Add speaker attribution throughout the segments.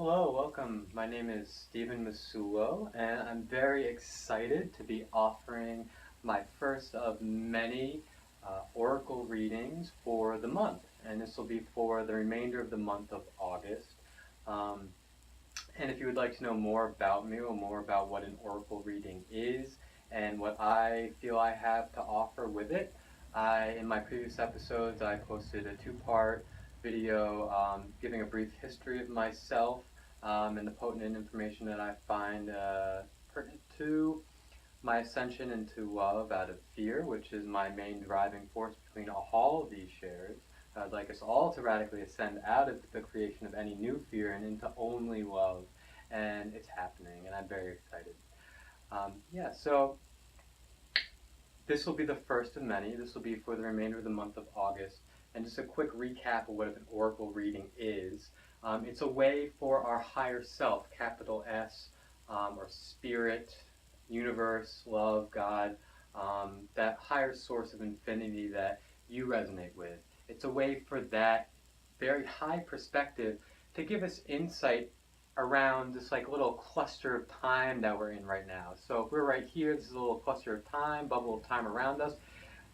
Speaker 1: Hello, welcome. My name is Stephen Masulo, and I'm very excited to be offering my first of many oracle readings for the month. And this will be for the remainder of the month of August. Um, and if you would like to know more about me or more about what an oracle reading is and what I feel I have to offer with it, in my previous episodes, I posted a two-part video giving a brief history of myself and the potent information that I find pertinent to my ascension into love out of fear, which is my main driving force between all of these shares. I'd like us all to radically ascend out of the creation of any new fear and into only love. And it's happening, and I'm very excited. So this will be the first of many. This will be for the remainder of the month of August. And just a quick recap of what an oracle reading is. It's a way for our higher self, capital S, or spirit, universe, love, God, that higher source of infinity that you resonate with. It's a way for that very high perspective to give us insight around this like little cluster of time that we're in right now. So if we're right here, this is a little cluster of time, bubble of time around us.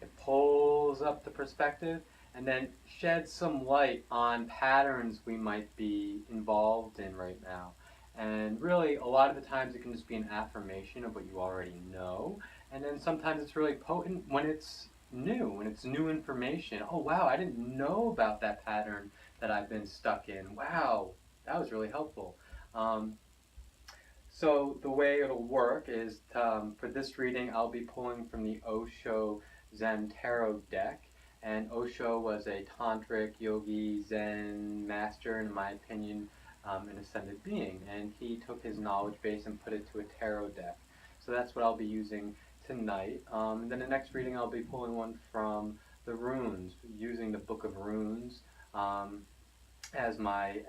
Speaker 1: It pulls up the perspective and then sheds some light on patterns we might be involved in right now. And really, a lot of the times it can just be an affirmation of what you already know. And then sometimes it's really potent when it's new information. Oh wow, I didn't know about that pattern that I've been stuck in. Wow, that was really helpful. So the way it'll work is for this reading I'll be pulling from the Osho Zen Tarot deck. And Osho was a tantric yogi Zen master, in my opinion, an ascended being. And he took his knowledge base and put it to a tarot deck. So that's what I'll be using tonight. And then the next reading I'll be pulling one from the runes, using the Book of Runes as my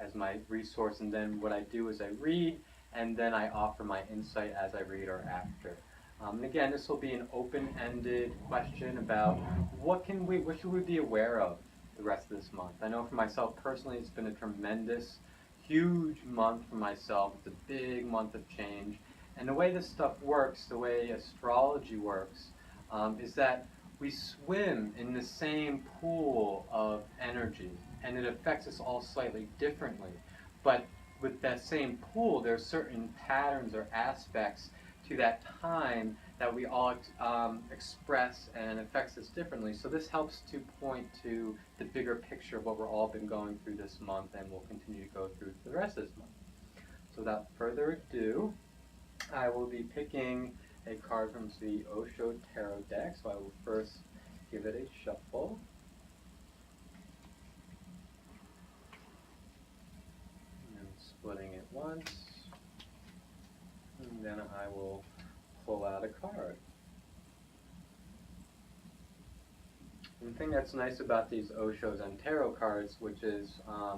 Speaker 1: resource. And then what I do is I read, and then I offer my insight as I read or after. And again, this will be an open-ended question about what should we be aware of the rest of this month. I know for myself personally, it's been a tremendous, huge month for myself. It's a big month of change. And the way this stuff works, the way astrology works, is that we swim in the same pool of energy, and it affects us all slightly differently. But with that same pool, there are certain patterns or aspects to that time that we all express and affects us differently. So this helps to point to the bigger picture of what we're all been going through this month and will continue to go through for the rest of this month. So without further ado, I will be picking a card from the Osho Tarot deck. So I will first give it a shuffle. And splitting it once. And then I will pull out a card. And the thing that's nice about these Osho Zen Tarot cards, which is a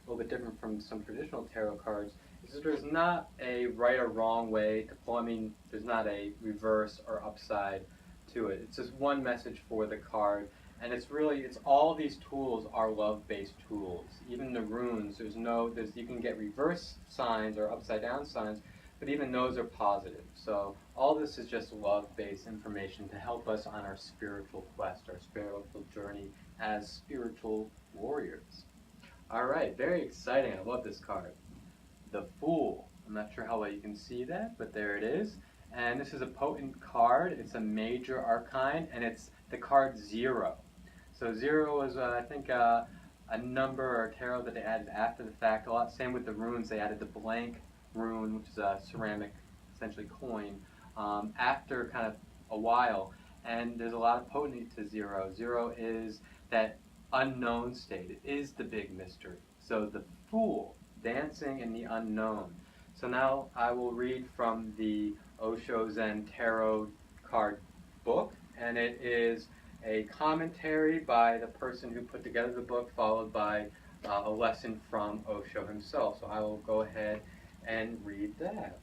Speaker 1: little bit different from some traditional tarot cards, is that there's not a right or wrong way to pull. I mean, there's not a reverse or upside to it. It's just one message for the card. And it's all these tools are love-based tools. Even the runes, you can get reverse signs or upside down signs, but even those are positive. So all this is just love-based information to help us on our spiritual quest, our spiritual journey as spiritual warriors. All right, very exciting. I love this card. The Fool. I'm not sure how well you can see that, but there it is. And this is a potent card. It's a major arcane, and it's the card 0. So 0 is, I think, a number or tarot that they added after the fact. A lot. Same with the runes. They added the blank rune, which is a ceramic, essentially coin, after kind of a while. And there's a lot of potency to 0. 0 is that unknown state. It is the big mystery. So the Fool, dancing in the unknown. So now I will read from the Osho Zen Tarot card book, and it is a commentary by the person who put together the book, followed by a lesson from Osho himself. So I will go ahead and read that.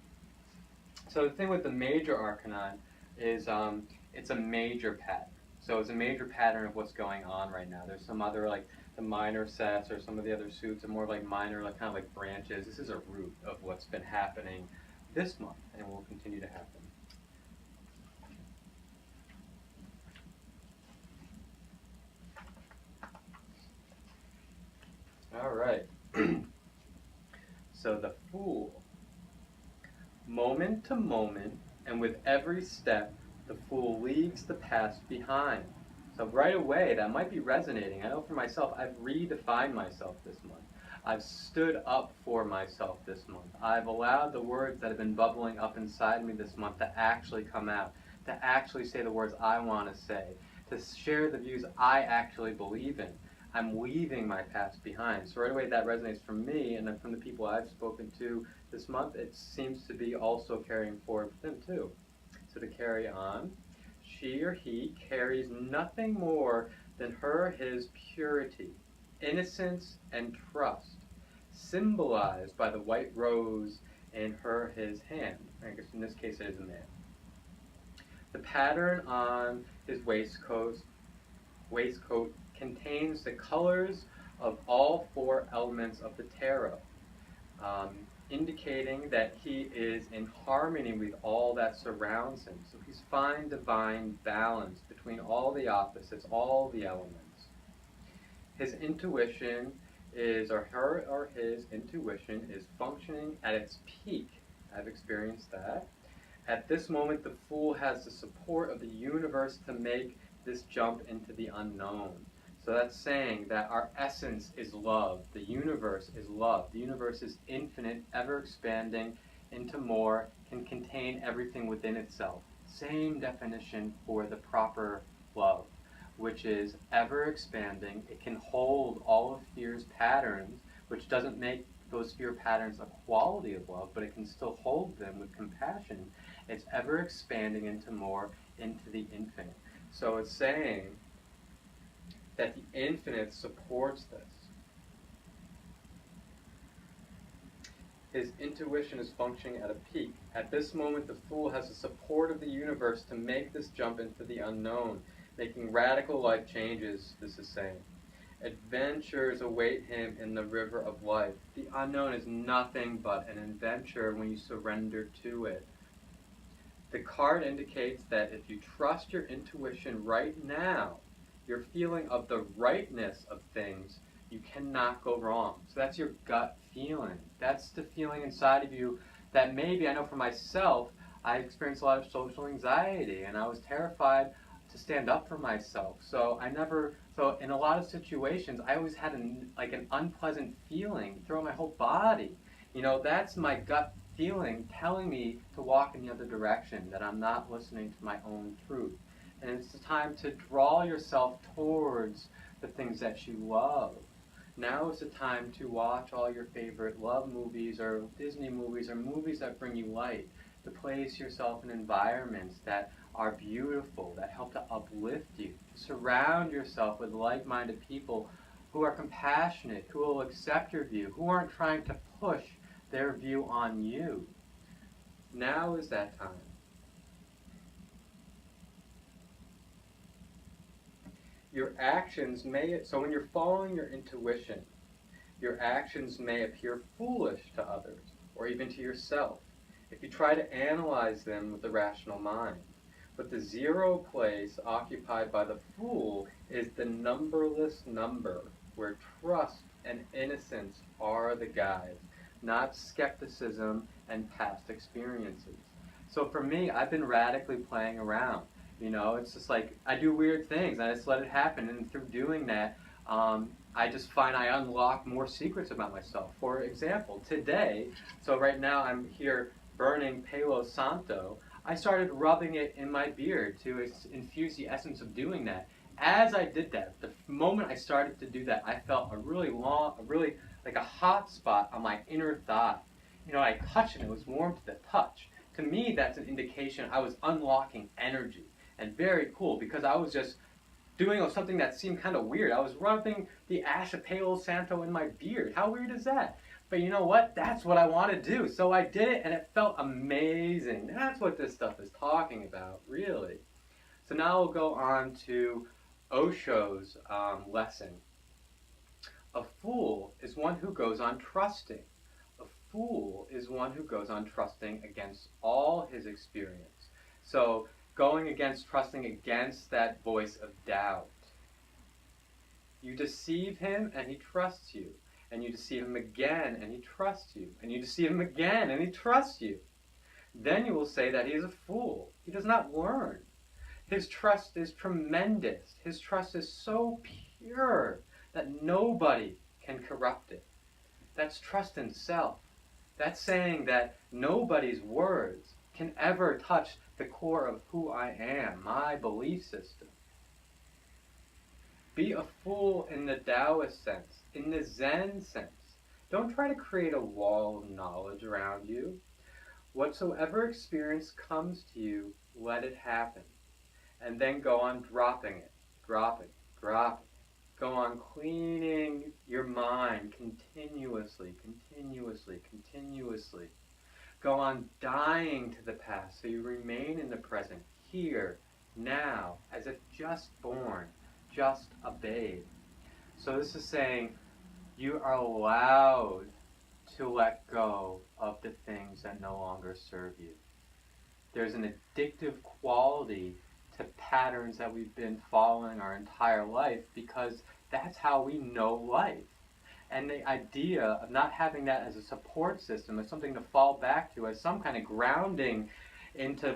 Speaker 1: So the thing with the major arcana is it's a major pattern. So it's a major pattern of what's going on right now. There's some other, like the minor sets or some of the other suits are more like minor, like kind of like branches. This is a root of what's been happening this month and will continue to happen. All right. So the Fool. Moment to moment, and with every step, the Fool leaves the past behind. So right away, that might be resonating. I know for myself, I've redefined myself this month. I've stood up for myself this month. I've allowed the words that have been bubbling up inside me this month to actually come out, to actually say the words I want to say, to share the views I actually believe in. I'm leaving my past behind. So right away that resonates from me, and then from the people I've spoken to this month, it seems to be also carrying forward with them too. So to carry on, she or he carries nothing more than her or his purity, innocence, and trust, symbolized by the white rose in her or his hand. I guess in this case it is a man. The pattern on his waistcoat contains the colors of all four elements of the tarot, indicating that he is in harmony with all that surrounds him. So he's finding divine balance between all the opposites, all the elements. His intuition is, or her or his intuition is functioning at its peak. I've experienced that. At this moment, the Fool has the support of the universe to make this jump into the unknown. So that's saying that our essence is love. The universe is love. The universe is infinite, ever expanding into more, can contain everything within itself. Same definition for the proper love, which is ever expanding. It can hold all of fear's patterns, which doesn't make those fear patterns a quality of love, but it can still hold them with compassion. It's ever expanding into more, into the infinite. So it's saying that the infinite supports this. His intuition is functioning at a peak. At this moment, the Fool has the support of the universe to make this jump into the unknown, making radical life changes, this is saying. Adventures await him in the river of life. The unknown is nothing but an adventure when you surrender to it. The card indicates that if you trust your intuition right now, your feeling of the rightness of things, you cannot go wrong. So that's your gut feeling. That's the feeling inside of you that maybe, I know for myself, I experienced a lot of social anxiety and I was terrified to stand up for myself. So in a lot of situations, I always had an unpleasant feeling throughout my whole body. You know, that's my gut feeling telling me to walk in the other direction, that I'm not listening to my own truth. And it's the time to draw yourself towards the things that you love. Now is the time to watch all your favorite love movies or Disney movies or movies that bring you light, to place yourself in environments that are beautiful, that help to uplift you, to surround yourself with like-minded people who are compassionate, who will accept your view, who aren't trying to push their view on you. Now is that time. Your actions so when you're following your intuition, your actions may appear foolish to others, or even to yourself, if you try to analyze them with the rational mind. But the zero place occupied by the Fool is the numberless number, where trust and innocence are the guides, not skepticism and past experiences. So for me, I've been radically playing around. You know, it's just like I do weird things, and I just let it happen. And through doing that, I just find I unlock more secrets about myself. For example, today, so right now I'm here burning Palo Santo. I started rubbing it in my beard to infuse the essence of doing that. As I did that, the moment I started to do that, I felt a really like a hot spot on my inner thigh. You know, I touched it, and it was warm to the touch. To me, that's an indication I was unlocking energy. And very cool, because I was just doing something that seemed kind of weird. I was rubbing the ash of Palo Santo in my beard. How weird is that? But you know what? That's what I want to do. So I did it, and it felt amazing. That's what this stuff is talking about, really. So now we'll go on to Osho's lesson. A fool is one who goes on trusting. A fool is one who goes on trusting against all his experience. So going against, trusting against that voice of doubt. You deceive him and he trusts you. And you deceive him again and he trusts you. And you deceive him again and he trusts you. Then you will say that he is a fool. He does not learn. His trust is tremendous. His trust is so pure that nobody can corrupt it. That's trust in self. That's saying that nobody's words can ever touch the core of who I am, my belief system. Be a fool in the Taoist sense, in the Zen sense. Don't try to create a wall of knowledge around you. Whatsoever experience comes to you, let it happen. And then go on dropping it, dropping. Go on cleaning your mind continuously. Go on dying to the past so you remain in the present, here, now, as if just born, just a babe. So this is saying you are allowed to let go of the things that no longer serve you. There's an addictive quality to patterns that we've been following our entire life because that's how we know life. And the idea of not having that as a support system, as something to fall back to, as some kind of grounding into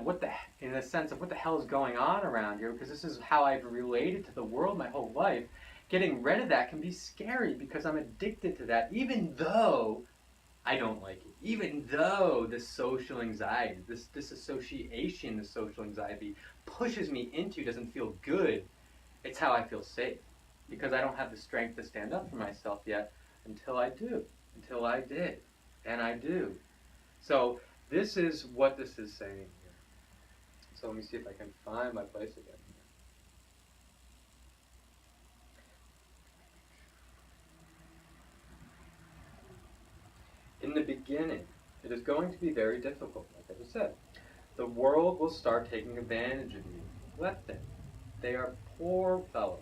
Speaker 1: in a sense of what the hell is going on around here, because this is how I've related to the world my whole life. Getting rid of that can be scary because I'm addicted to that, even though I don't like it. Even though this social anxiety, this disassociation, this social anxiety pushes me into doesn't feel good, it's how I feel safe. Because I don't have the strength to stand up for myself yet until I do. Until I did. And I do. So this is what this is saying here. So let me see if I can find my place again. In the beginning, it is going to be very difficult, like I just said. The world will start taking advantage of you. Let them. They are poor fellows.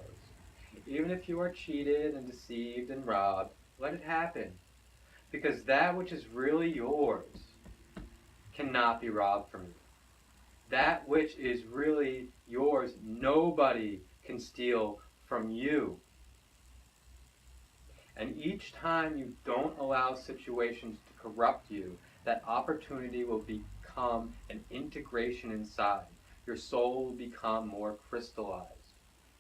Speaker 1: Even if you are cheated and deceived and robbed, let it happen. Because that which is really yours cannot be robbed from you. That which is really yours, nobody can steal from you. And each time you don't allow situations to corrupt you, that opportunity will become an integration inside. Your soul will become more crystallized.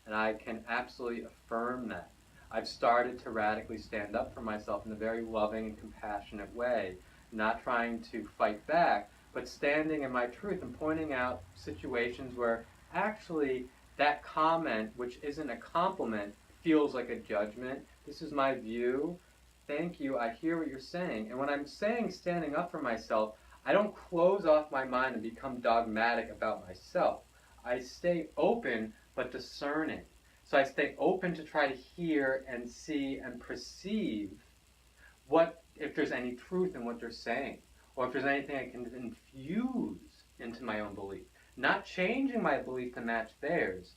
Speaker 1: And I can absolutely affirm that. I've started to radically stand up for myself in a very loving and compassionate way, not trying to fight back, but standing in my truth and pointing out situations where actually that comment, which isn't a compliment, feels like a judgment. This is my view. Thank you. I hear what you're saying. And when I'm saying standing up for myself, I don't close off my mind and become dogmatic about myself. I stay open but discerning. So I stay open to try to hear and see and perceive if there's any truth in what they're saying, or if there's anything I can infuse into my own belief. Not changing my belief to match theirs.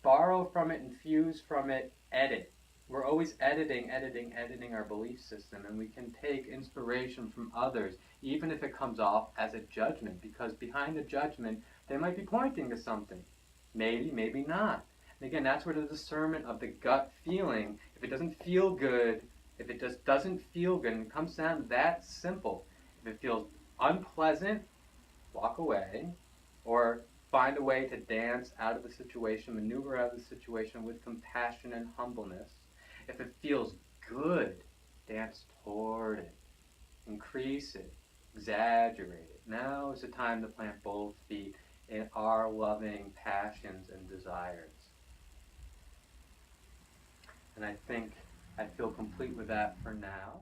Speaker 1: Borrow from it, infuse from it, edit. We're always editing our belief system, and we can take inspiration from others, even if it comes off as a judgment, because behind the judgment, they might be pointing to something. Maybe, maybe not. And again, that's where the discernment of the gut feeling, if it doesn't feel good, if it just doesn't feel good, and it comes down to that simple. If it feels unpleasant, walk away, or find a way to dance out of the situation, maneuver out of the situation with compassion and humbleness. If it feels good, dance toward it, increase it, exaggerate it. Now is the time to plant both feet in our loving passions and desires. And I think I feel complete with that for now.